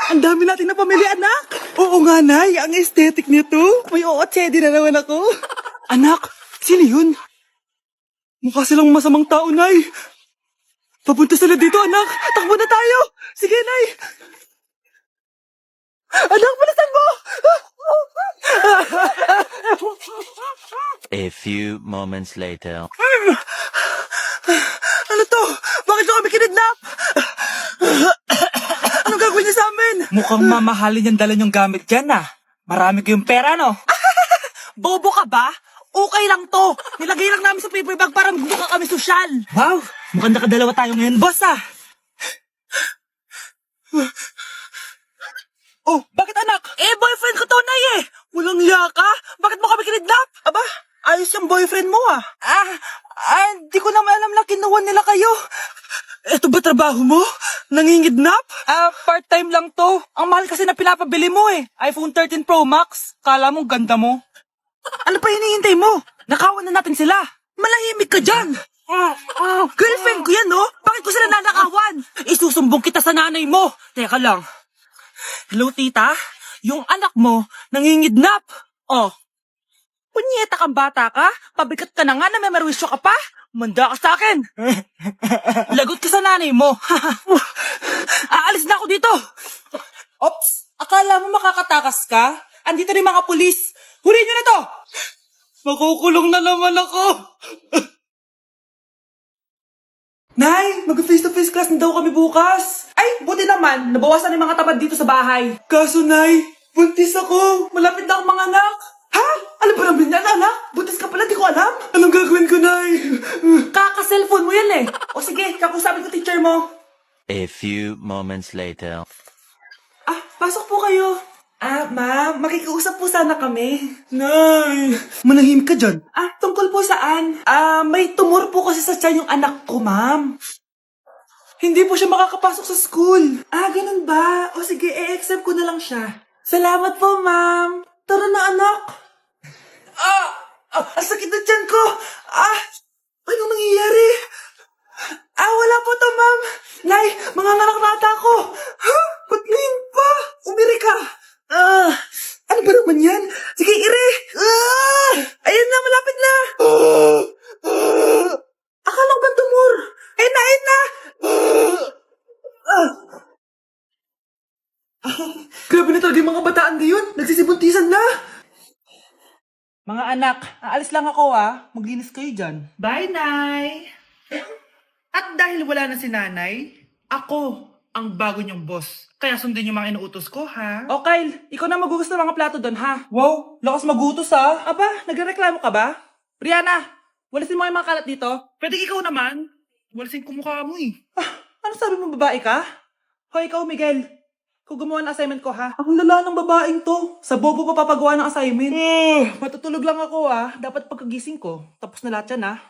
Ang dami natin na pamilya, anak. Oo nga, Nay. Ang aesthetic nito. May ootsedi na naman ako. Anak, sino yun? Mukha silang masamang tao, Nay. Papunta sila dito, anak. Takbo na tayo. Sige, Nay. Anak, palasan mo! A few moments later. Ano to? Bakit nyo kami kinidnap? Anong gagawin niya sa amin? Mukhang mamahalin yung dala niyong gamit dyan ah. Marami kayong pera, no? Bobo ka ba? Okay lang to. Nilagay lang namin sa paper bag para magbuka kami sosyal. Wow, mukhang nakadalawa tayo ngayon, boss ah. Oh, bakit anak? Boyfriend ko to, Nay eh. Walang hiya ka? Bakit mo kami kinidnap? Aba, ayos yung boyfriend mo ah. Di ko naman alam na kinuha nila kayo. Eto ba trabaho mo? Nangingidnap? Part-time lang to. Ang mahal kasi na pinapabili mo eh. iPhone 13 Pro Max. Kala mo ganda mo. Ano pa hinihintay mo? Nakawan na natin sila. Malahimik ka dyan. Girlfriend ko yan, no? Bakit ko sila nanakawan? Isusumbong kita sa nanay mo. Teka lang. Hello, tita? Yung anak mo, nangingidnap. Oh. Punyeta kang bata ka? Pabigat ka na nga na may merwisyo ka pa? Manda ka sa akin. Lagot ka sa nanay mo. Aalis na ako dito. Ops, akala mo makakatakas ka? Andito rin mga pulis. Huli nyo na to! Makukulong na naman ako. Nay, mag-face-to-face class na daw kami bukas. Ay, buti naman. Nabawasan yung mga tamad dito sa bahay. Kaso, Nay, buntis ako. Malapit na akong manganak. Ha? Alam ba namin yan, anak? Buntis ka pala, di ko alam. Anong gagawin ko, Nay? Kaka-cellphone mo yan eh. O sige, kakusapin ko teacher mo. A few moments later. Pasok po kayo. Ma'am, makikiusap po sana kami. Nay, manahimik ka dyan. Tungkol po saan? May tumor po kasi sa tiyan yung anak ko, ma'am. Hindi po siya makakapasok sa school. Ganun ba? O sige, i-accept ko na lang siya. Salamat po, ma'am. Tara na, anak. Ang sakit na tiyan ko. Anong nangyayari? Wala po to, ma'am. Nay, mga nata ako. Ba't ngayon pa? Umiri ka. Ano ba naman yan? Sige, ire! Ayan na, malapit na! Akala ko ba tumor? Ayun na! Grabe na talaga yung mga bataan ngayon. Nagsisibuntisan na. Mga anak, aalis lang ako ah. Maglinis kayo dyan. Bye, Nay! At dahil wala na si Nanay, ako ang bago niyong boss. Kaya sundin yung mga inuutos ko, ha? O Kyle, ikaw na magugas ng mga plato doon ha. Wow, lakas magutos ha. Aba, nagreklamo ka ba? Brianna, walisin mo yung mga kalat dito. Pwede ikaw naman. Walasin ko mukha mo eh. Ano sabi mo, babae ka? Hoy, ikaw Miguel. Kung gumawa ng assignment ko ha. Ang lala ng babaeng to. Sa bobo pa papagawa ng assignment. Matutulog lang ako ah. Dapat pagkagising ko. Tapos na lahat yan ah.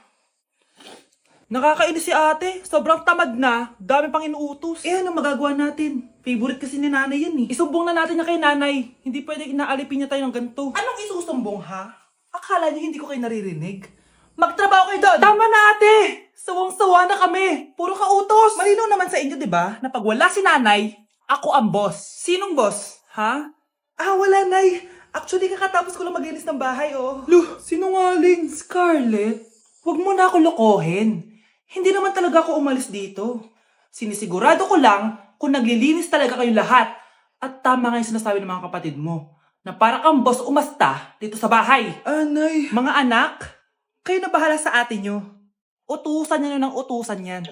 Nakakainis si ate. Sobrang tamad na. Dami pang inuutos. Ano magagawa natin? Favorite kasi ni nanay yan eh. Isumbong na natin niya kay nanay. Hindi pwede inaalipin niya tayo ng ganito. Anong isusumbong ha? Akala niyo hindi ko kayo naririnig? Magtrabaho kayo doon! Tama na ate! Sawang-sawa na kami. Puro kautos. Malinaw naman sa inyo, di ba? Na pag wala si nanay, ako ang boss. Sinong boss? Ha? Wala nay. Actually, kakatapos ko lang maglinis ng bahay, oh. Luh, sinungaling. Scarlett, huwag mo na ako lokohin. Hindi naman talaga ako umalis dito. Sinisigurado ko lang kung naglilinis talaga kayong lahat. At tama nga yung sinasabi ng mga kapatid mo. Na para kang boss umasta dito sa bahay. Nay. Mga anak, kayo na bahala sa ate nyo. Utusan nyo ng utusan yan.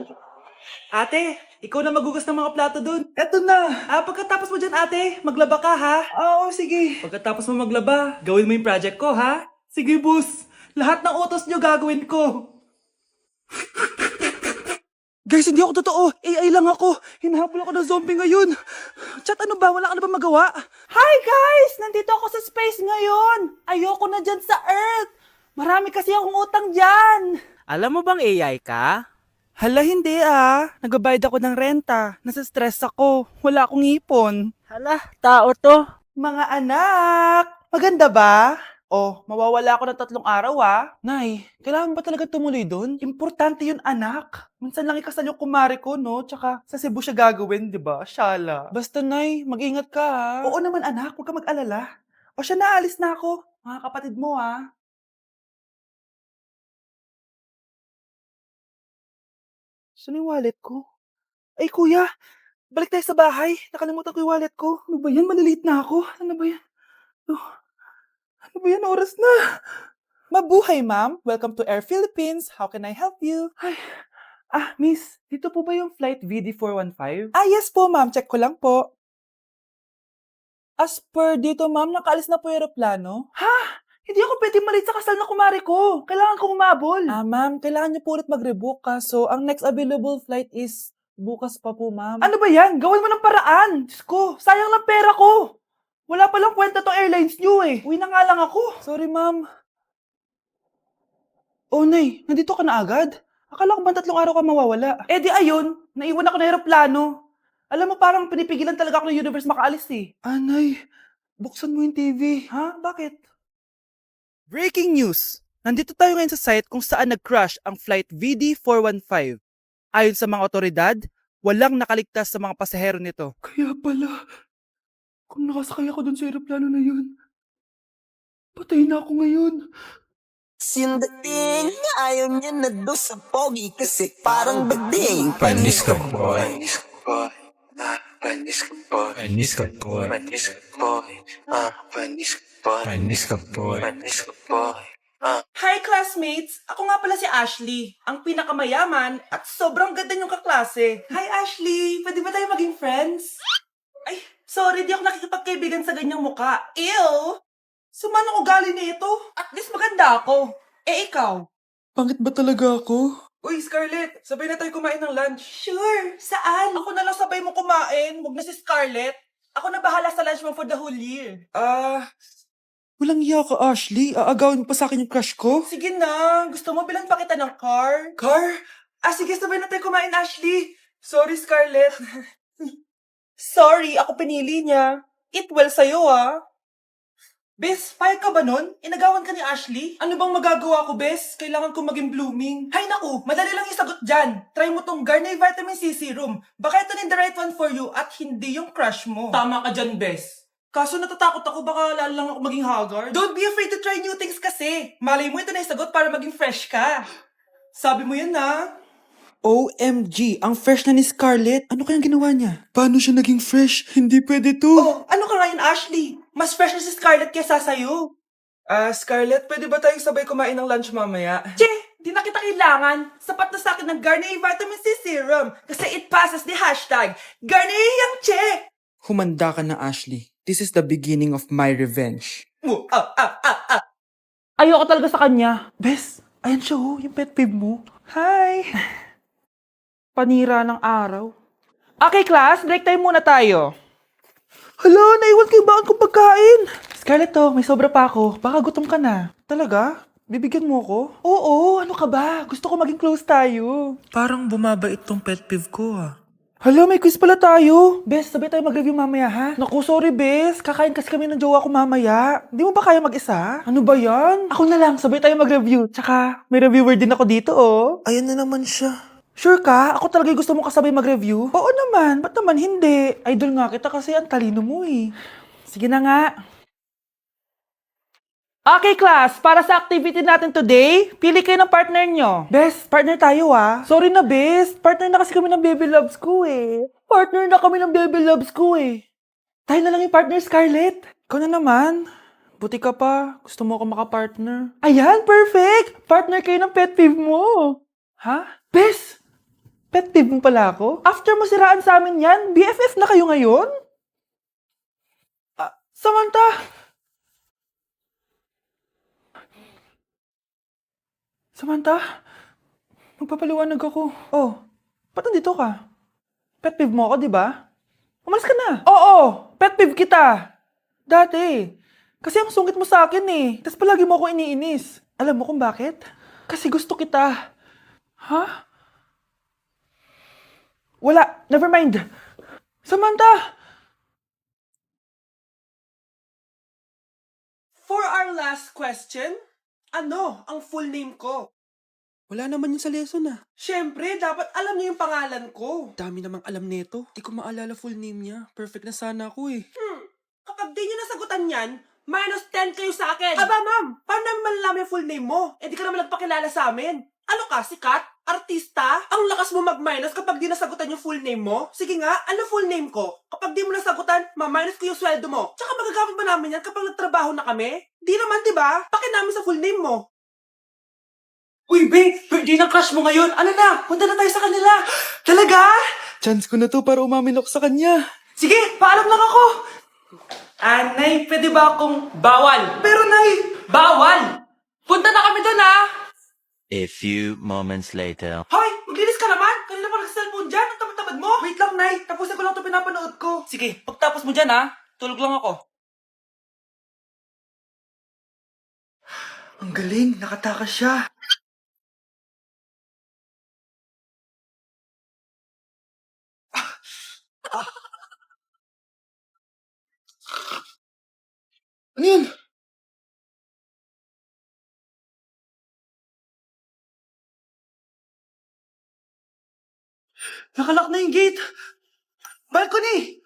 Ate, ikaw na magugas ng mga plato dun. Eto na. Pagkatapos mo dyan ate, maglaba ka ha. Oo, sige. Pagkatapos mo maglaba, gawin mo yung project ko ha. Sige boss, lahat ng utos nyo gagawin ko. Guys, hindi ako totoo. AI lang ako. Hinahabol ako ng zombie ngayon. Chat, ano ba? Wala ka na ba magawa? Hi guys! Nandito ako sa space ngayon. Ayoko na dyan sa Earth. Marami kasi akong utang dyan. Alam mo bang AI ka? Hala, hindi Nagbabayad ako ng renta. Nasa stress ako. Wala akong ipon. Hala, tao to. Mga anak, maganda ba? Oh, mawawala ako ng 3 araw Nay, kailangan ba talaga tumuloy doon? Importante yun, anak. Minsan lang ikasal yung kumare ko, no? Tsaka sa Cebu siya gagawin, di ba? Shala. Basta, Nay, mag-ingat ka, ha? Oo naman, anak. Huwag ka mag-alala. O siya, naalis na ako. Mga kapatid mo, ha? Saan yung wallet ko? Ay, kuya! Balik tayo sa bahay. Nakalimutan ko yung wallet ko. Ano ba yan? Maliliit na ako. Ano ba yan? Oh, ano ba yan? Oras na. Mabuhay, ma'am. Welcome to Air Philippines. How can I help you? Ay, miss, dito po ba yung flight VD415? Yes po, ma'am. Check ko lang po. As per dito, ma'am, nakaalis na po yung aeroplano. Ha? Hindi ako pwede malit sa kasal na kumari ko. Kailangan kong umabol. Ma'am, kailangan niyo po ulit mag-rebook So, ang next available flight is bukas pa po, ma'am. Ano ba yan? Gawin mo ng paraan. Diyos ko, sayang lang pera ko. Wala palang kwenta tong airlines niyo eh. Uwi na nga lang ako. Sorry, ma'am. Oh, Nay, nandito ka na agad? Akala ko ba 3 araw ka mawawala? Eh di ayun, naiwan ako ng aeroplano. Alam mo, parang pinipigilan talaga ako ng universe makaalis eh. Nay, buksan mo yung TV. Ha? Bakit? Breaking news! Nandito tayo ngayon sa site kung saan nag-crash ang flight VD415. Ayon sa mga otoridad, walang nakaligtas sa mga pasahero nito. Kaya pala, kung nakasakay ako dun sa aeroplano na yun, patay na ako ngayon. Yung dating ayaw niya na doon sa pogi kasi parang bading. Panis ka boy. Panis ka boy. Panis ka boy. Panis ka boy. Panis ka boy. Panis ka boy. Panis ka boy. Hi classmates! Ako nga pala si Ashley, ang pinakamayaman at sobrang ganda niyong kaklase. Hi Ashley! Pwede ba tayo maging friends? Ay, sorry, di ako nakikipagkaibigan sa ganyang muka. Ew! Sumanong ugali nito? At least maganda ako. Eh ikaw? Pangit ba talaga ako? Uy, Scarlett, sabay na tayo kumain ng lunch. Sure, saan? Ako na lang sabay mo kumain, huwag na si Scarlett. Ako na bahala sa lunch mo for the whole year. Walang iya ka, Ashley. Aagawin mo pa sa akin yung crush ko? Sige na. Gusto mo bilan pa kita ng car? Car? Sige, sabay na tayo kumain, Ashley. Sorry, Scarlett. Sorry, ako pinili niya. Eat well sa'yo, Bes, payag ka ba nun? Inagawan ka ni Ashley? Ano bang magagawa ko, Bes? Kailangan ko maging blooming. Hay naku, madali lang yung sagot dyan. Try mo tong Garnier Vitamin C Serum. Baka ito na the right one for you at hindi yung crush mo. Tama ka dyan, Bes. Kaso natatakot ako, baka lalo lang ako maging haggard. Don't be afraid to try new things kasi. Malay mo ito na yung sagot para maging fresh ka. Sabi mo yan, OMG, ang fresh na ni Scarlett. Ano kayang ginawa niya? Paano siya naging fresh? Hindi pwede to. Oh, ano ka ngayon, Ashley? Mas fresh na si Scarlett kesa sa'yo. Scarlett, pwede ba tayong sabay kumain ng lunch mamaya? Che, di na kita kailangan. Sapat na sa akin ng Garnier Vitamin C Serum. Kasi it passes the hashtag Garnier yang che. Humanda ka na, Ashley. This is the beginning of my revenge. Ayoko talaga sa kanya. Bes, ayan siya yung pet peeve mo. Hi! Panira ng araw. Okay, class, break time muna tayo. Hala, naiwan ko yung bakit kong pagkain. Scarlett, may sobra pa ako. Baka gutom ka na. Talaga? Bibigyan mo ko? Oo, ano ka ba? Gusto ko maging close tayo. Parang bumabait tong pet peeve ko, Hala, may quiz pala tayo. Bes, sabay tayo mag-review mamaya, ha? Naku, sorry, Bes. Kakain kasi kami ng jowa ko mamaya. Di mo ba kaya mag-isa? Ano ba yan? Ako na lang, sabay tayo mag-review. Tsaka, may reviewer din ako dito, Ayan na naman siya. Sure ka? Ako talaga gusto mo kasabay mag-review? Oo naman. Ba't naman hindi? Idol nga kita kasi ang talino mo, Sige na nga. Okay, class. Para sa activity natin today, pili kayo ng partner nyo. Bes, partner tayo, Sorry na, Bes. Partner na kasi kami ng baby loves ko, Partner na kami ng baby loves ko, Tayo na lang yung partner, Scarlett. Ikaw na naman. Buti ka pa. Gusto mo ako makapartner. Ayan, perfect! Partner kayo ng pet peeve mo. Ha? Bes! Pet peeve mo pala ako? After mo siraan sa amin yan, BFF na kayo ngayon? Samantha! Samantha, magpapaliwanag ako. Oh, ba't nandito ka? Pet peeve mo ako, di ba? Umalis ka na. Oo, pet peeve kita. Dati. Kasi ang sungit mo sa akin Tapos palagi mo ako iniinis. Alam mo kung bakit? Kasi gusto kita. Ha? Wala, never mind. Samantha! For our last question, ano ang full name ko? Wala naman yun sa lesson ah. Siyempre, dapat alam niyo yung pangalan ko. Dami namang alam nito. Di ko maalala full name niya. Perfect na sana ako eh. Kapag di niyo nasagutan yan, -10 kayo sa akin. Aba, ma'am, paano namin malalaman yung full name mo? Eh, di ka naman nagpakilala sa amin. Ano ka, sikat? Artista? Ang lakas mo mag-minus kapag di nasagutan yung full name mo? Sige nga, ano full name ko? Kapag di mo nasagutan, ma-minus ko yung sweldo mo. Tsaka magagamit ba namin yan kapag nagtrabaho na kami? Di naman, di ba? Pakin namin sa full name mo. Uy, babe! Birthday ng crush mo ngayon! Ano na? Punta na tayo sa kanila! Talaga? Chance ko na to para umamin ako sa kanya. Sige, paalam lang ako! Nay, pwede ba akong bawal? Pero, Nay! Bawal! Punta na kami doon, ha? A few moments later. Hoy! Maglinis ka naman! Kanina pa nag-cellphone dyan! Ang tamad-tamad mo! Wait lang, Nay! Tapusin ko lang ito pinapanood ko. Sige, pagtapos mo dyan, ha? Tulog lang ako. Ang galing! Nakatakas siya! Ano yun? Nakalock na yung gate. Balcony!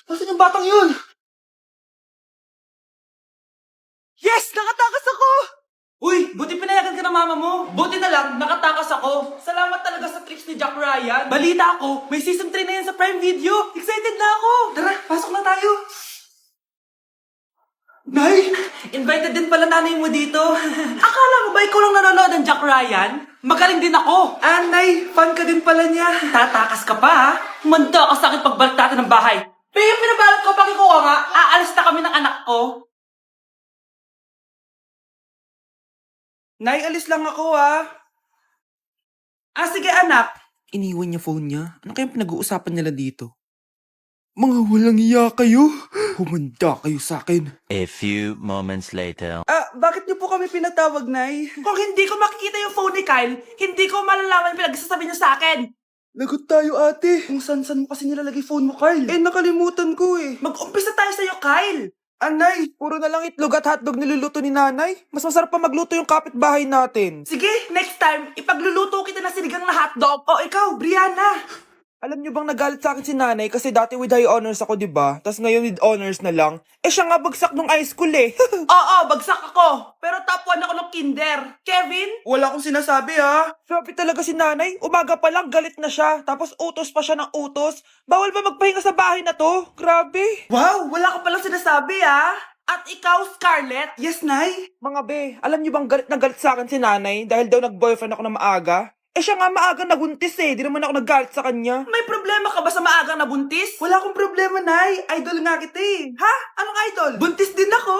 Nasaan yung batang yun? Yes! Nakatakas ako! Uy, buti pinayagan ka ng mama mo. Buti na lang, nakatakas ako. Salamat talaga sa tricks ni Jack Ryan. Balita ako, may season 3 na yan sa Prime Video. Excited na ako. Tara, pasok na tayo. Nay! Invited din pala nanay mo dito. Akala mo ba ikaw lang nanonood ng Jack Ryan? Magaling din ako. Nay, fan ka din pala niya. Tatakas ka pa, ha? Humanda ka sa akin pagbalik natin ng bahay. Pero yung pinabalot ko pag ikaw nga, aalis na kami ng anak ko. Nay, alis lang ako, ha? Sige, anak. Iniwan niya phone niya. Ano kayang pinag-uusapan nila dito? Mga walang iya kayo. Humanda kayo sa akin. A few moments later. Bakit niyo po kami pinatawag, Nay? Kung hindi ko makikita yung phone ni Kyle, hindi ko malalaman pinagsasabi niyo sa akin. Lagot tayo ate. Kung san-san mo kasi nilalagay phone mo, Kyle. Nakalimutan ko eh. Mag-umpisa tayo sa'yo, Kyle. Anay, puro na lang itlog at hotdog niluluto ni nanay. Mas masarap pa magluto yung kapitbahay natin. Sige, next time, ipagluluto kita ng sinigang na hotdog. O ikaw, Brianna. Alam niyo bang nagalit sa akin si nanay kasi dati with high honors ako, di ba? Tapos ngayon with honors na lang. Siya nga bagsak nung high school eh. Oo, bagsak ako. Pero top 1 ako ng kinder. Kevin? Wala akong sinasabi ha. Sabi talaga si nanay, umaga pa lang galit na siya. Tapos utos pa siya ng utos. Bawal ba magpahinga sa bahay na to? Grabe. Wow, wala ka palang sinasabi, ha? At ikaw, Scarlett? Yes, Nay? Mga be, alam niyo bang galit na galit sa akin si nanay dahil daw nag-boyfriend ako na maaga? Siya nga maaga nabuntis eh. Di naman ako naggalit sa kanya. May problema ka ba sa maagang nabuntis? Wala akong problema, Nay. Idol nga kita eh. Ha? Anong idol? Buntis din ako.